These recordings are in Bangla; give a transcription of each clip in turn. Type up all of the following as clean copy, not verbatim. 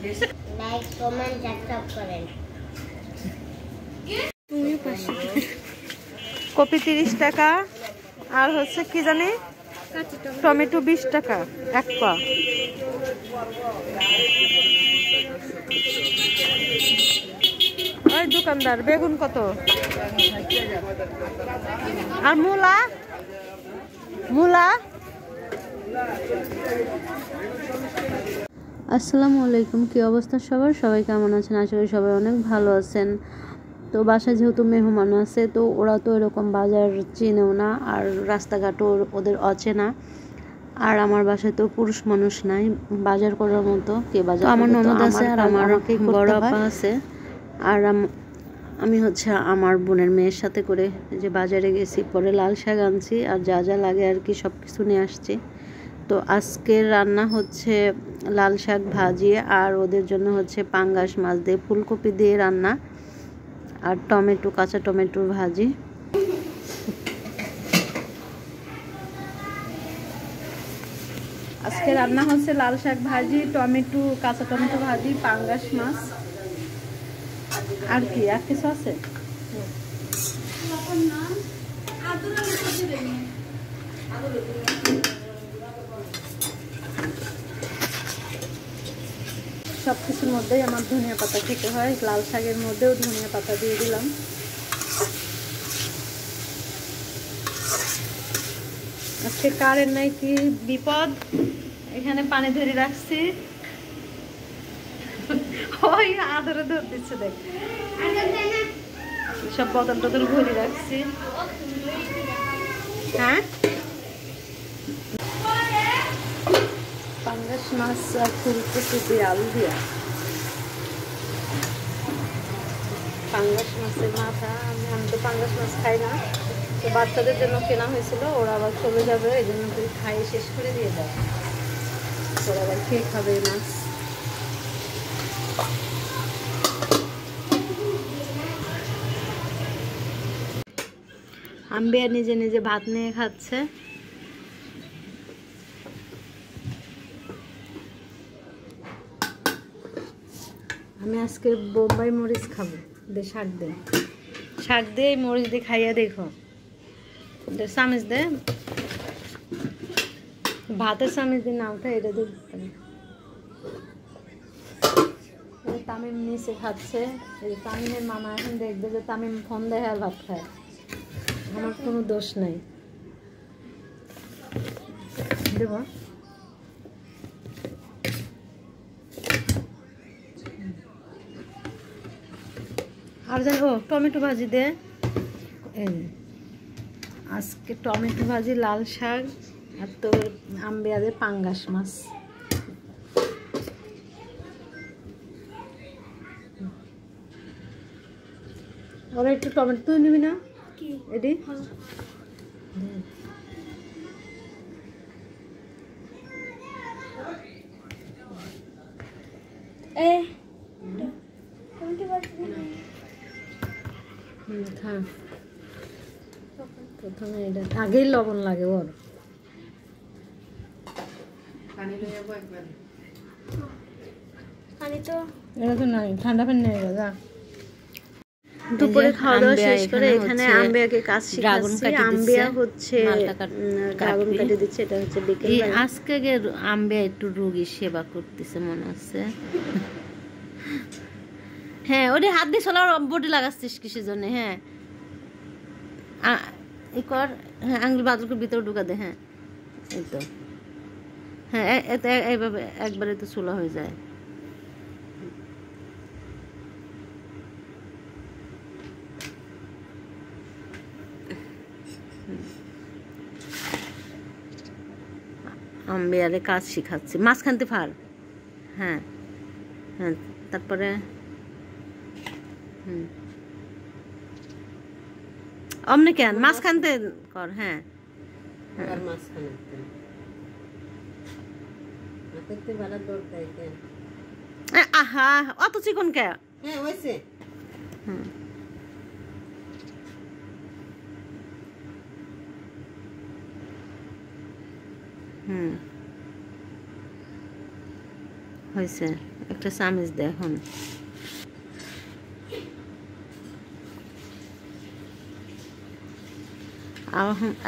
লাইক কমেন্ট সাবস্ক্রাইব করেন। কপি 30 টাকা আর হচ্ছে কি জানি টমেটো 20 টাকা এক পা। ওই দোকানদার বেগুন কত? আর মূলা মূলা। আসসালামু আলাইকুম, কি অবস্থা সবার? সবাই কেমন আছেন? আশা করি সবাই অনেক ভালো আছেন। তো বাসায় যেহেতু মেহমান আছে, তো ওরা তো এরকম বাজার চিনেও না, আর রাস্তাঘাটও ওদের অচেনা। আর আমার বাসায় তো পুরুষ মানুষ নাই বাজার করার মতো, কে বাজার? আমার ননদ আছে আর আমার বড় আপা আছে। আর আমি হচ্ছে আমার বোনের মেয়ের সাথে করে যে বাজারে গেছি, পরে লাল শাক আনছি আর যা যা লাগে আর কি সব কিছু নিয়ে আসছি। তো আজকের রান্না হচ্ছে লাল শাক ভাজি, আর ওদের জন্য হচ্ছে পাঙ্গাস মাছ দিয়ে ফুলকপি দিয়ে রান্না, আর টমেটো, কাঁচা টমেটোর ভাজি। আজকে রান্না হচ্ছে লাল শাক ভাজি, টমেটো, কাঁচা টমেটো ভাজি, পাঙ্গাস মাছ। আর কি আর কিছু আছে? সব কিছুর মধ্যেই আমার ধনিয়া পাতা খেতে হয়, লাল শাকের মধ্যেও ধনিয়া পাতা দিয়ে দিলাম। আজকে কারেন্ট নাই, কি বিপদ! এখানে পানি ধরে রাখছি, ওই আদরে ধর দিচ্ছে, দেখ সব বোতল টোতল ভরে রাখছি। হ্যাঁ, পাঙ্গাস মাছ আর ফুলকপি দিয়ে আলু দিয়া পাঙ্গাস মাছের মাথা। আমি তো পাঙ্গাস মাছ খাই না, তো বাচ্চাদের জন্য কেনা হয়েছিল, ওরা আবার চলে যাবে, এই জন্য খাইয়ে শেষ করে দিয়ে দেয়, ওরা আবার খেয়ে খাবে মাছ। আম্বিয়া নিজে নিজে ভাত নিয়ে খাচ্ছে। আমি আজকে বোম্বাই মরিচ খাবো, দে শাক দে, শাক দিয়ে মরিচ দিয়ে খাইয়া দেখো, চামিচ দে, ভাতের চামিচ দিয়ে না উঠে এটা দিয়ে। তামিম নিচে খাচ্ছে, এই তামিমের মামা এখন দেখবে যে তামিম ফোন দেয় আর ভাত খায়, আমার কোনো দোষ নাই। দেব আর জান, ও টমেটো ভাজি দে। এই আজকে টমেটো ভাজি, লাল শাক, আর তোর আম্বিয়া দে পাঙ্গাস মাছ। ওরা একটু টমেটো তুই নিবি না? এটি প্রথমে এটা আগেই লবণ লাগে ওর। এটা তো নাই, ঠান্ডা পানি নেই যা। দুপুরে খাওয়া দাওয়া শেষ করে এখানে আম্বিয়াকে কাজ শিখাচ্ছি। আম্বিয়া হচ্ছে ড্রাগন কাটি দিচ্ছে, এটা হচ্ছে বিকেল। আজকে আম্বিয়া একটু রোগী সেবা করতেছে মনে হচ্ছে। হ্যাঁ, ওটা হাত দিয়ে সোলার বডি লাগাচ্ছিস কিসের জন্য? হ্যাঁ ই কর, হ্যাঁ আঙুল বাদলকে ভিতরে ঢুকা দে। হ্যাঁ এই তো, হ্যাঁ এইভাবে একবারে তো চুলা হয়ে যায়। আম্বিয়ারে কাজ শিখাচ্ছি, মাঝখানতে ফার। হ্যাঁ হ্যাঁ, তারপরে অমনি কেন মাঝখানতে কর। হ্যাঁ আহা, অত চিকন কে? হ্যাঁ হয়েছে। হয়েছে, একটা চামিচ দে এখন।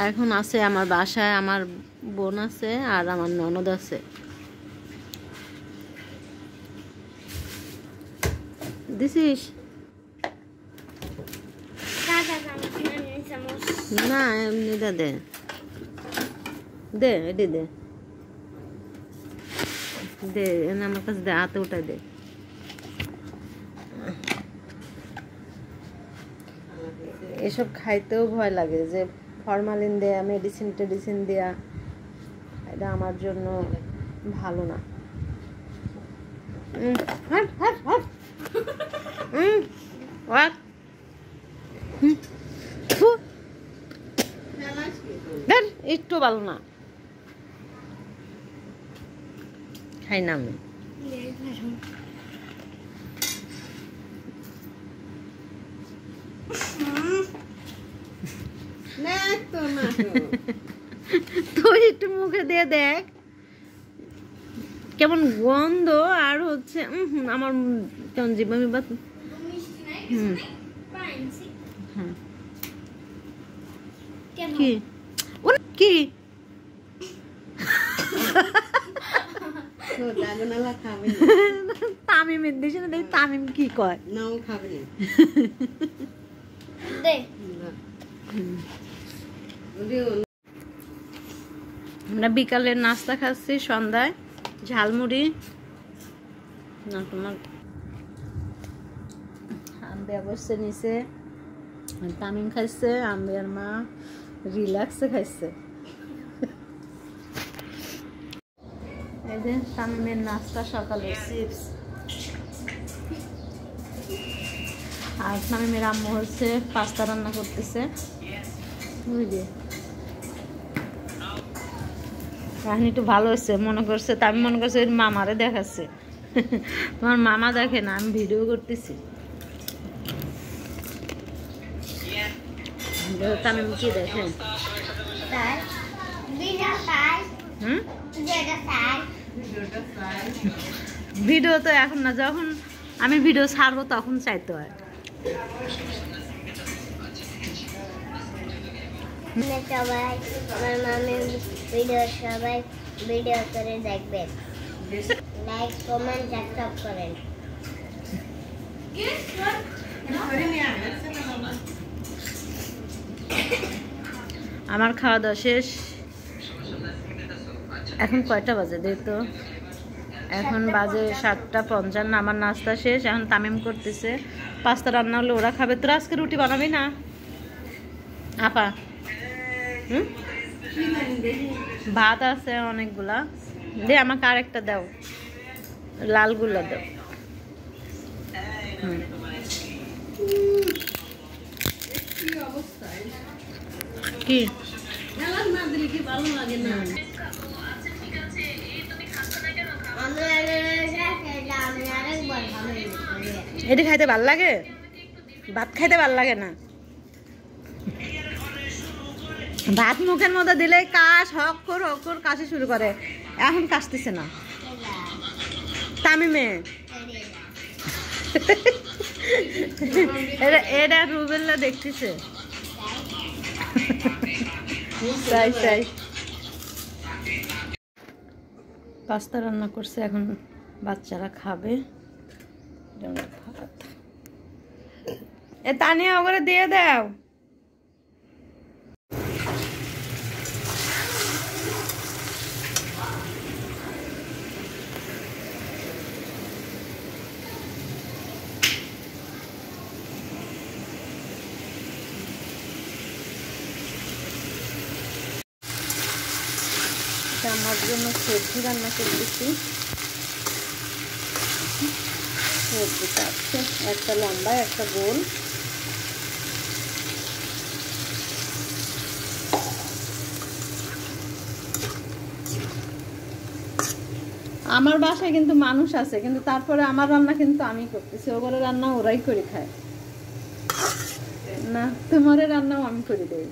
এখন আছে আমার বাসায় আমার বোন আছে আর আমার ননদ আছে। দিছিস না? এমনি দে দে দে, এটি দে দে, আমার কাছে দে, হাতে উঠাই দে। এসব খাইতেও ভয় লাগে, যে ফরমালিন দেয়া, মেডিসিন টেডিসিন দেয়া, এটা আমার জন্য ভালো না। একটু ভালো না, খাই না আমি। তুই একটু মুখে দিয়ে দেখ কেমন গন্ধ, আর হচ্ছে আমার কেমন জীবাণু বা। কি কি তামিমের দেশে না, তামিম কি কয় নাও খাবে না। আমরা বিকালের নাস্তা খাচ্ছি, সন্ধ্যায় ঝালমুড়ি। না তোমার আম্বিয়া বসছে নিচে, তামিম খাইছে, আম্বিয়ার মা রিল্যাক্সে খাইছে। এই যে তামিমের নাস্তা সকালে চিপস, আর তামিমের আম্মু হচ্ছে পাস্তা রান্না করতেছে। বুঝলি কাহিনী একটু ভালো হচ্ছে, মনে করছে তামিম মনে করছে মামারে দেখাচ্ছে। তোমার মামা দেখে না, আমি ভিডিও করতেছি। তামিম কি দেখে? ভিডিও তো এখন না, যখন আমি ভিডিও ছাড়বো তখন চাইতে হয়। সবাই আমার মামির ভিডিও সবাই ভিডিও করে দেখবেন, লাইক কমেন্ট সাবস্ক্রাইব করেন। আমার খাওয়া দাওয়া শেষ। এখন কয়টা বাজে দেখ তো? এখন বাজে 7:55। আমার নাস্তা শেষ, এখন তামিম করতেছে পাস্তা রান্না হলে ওরা খাবে। তোরা আজকে রুটি বানাবি না আপা? ভাত আছে অনেকগুলা, দে আমাকে আরেকটা দাও, লালগুলা দাও। কি ভালো লাগে না? এটি খাইতে ভাল লাগে, ভাত খাইতে ভাল লাগে না। ভাত মুখের মধ্যে দিলে কাশ হক্কর হক্কর কাশি শুরু করে, এখন কাশতেছে না তামিমে। এটা রুবেল্লা দেখতেছে। পাস্তা রান্না করছে, এখন বাচ্চারা খাবে। এ তানিয়া ওগুলো দিয়ে দাও। আমার জন্য সবজি রান্না করতেছি। সবজিটা আছে একটা লম্বা একটা গোল। আমার বাসায় কিন্তু মানুষ আছে, কিন্তু তারপরে আমার রান্না কিন্তু আমি করতেছি, ওগুলো রান্না ওরাই করে খায় না, তোমার রান্নাও আমি করে দেই।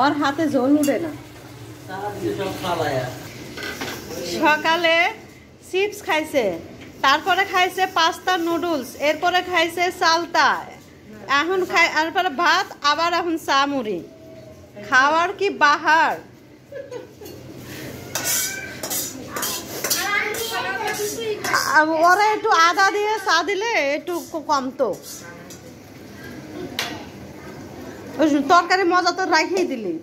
ওর হাতে ঝোল উঠে না। সকালে চিপস খাইছে, তারপরে খাইছে পাস্তা নুডলস, এরপরে খাইছে চালতা, এখন খাই এরপরে ভাত, আবার এখন চা মুড়ি। খাওয়ার কি বাহার। ওরা একটু আদা দিয়ে চা দিলে একটু কমতো। তরকারি মজা তো রাখিয়ে দিলি।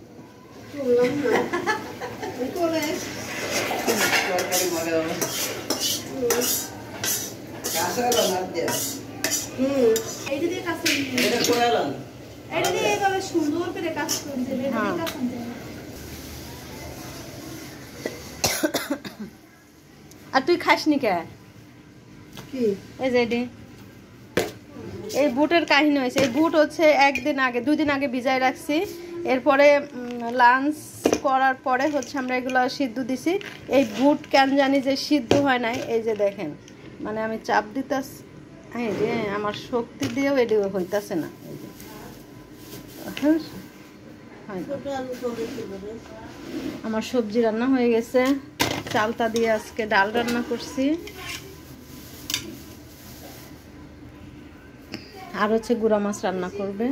আর তুই খাসনি কে? এই যে এই বুটের কাহিনী হয়েছে। এই বুট হচ্ছে একদিন আগে 2 দিন আগে ভিজাই রাখছি, এরপরে লাঞ্চ করার পরে হচ্ছে আমরা এগুলো সিদ্ধ দিছি। এই বুট কেন জানি যে সিদ্ধ হয় নাই। এই যে দেখেন, মানে আমি চাপ দিতাস, এই যে আমার শক্তি দিয়েও এটি হইতাছে না। আমার সবজি রান্না হয়ে গেছে, চালতা দিয়ে আজকে ডাল রান্না করছি, আর হচ্ছে গুঁড়া মাছ রান্না করবে।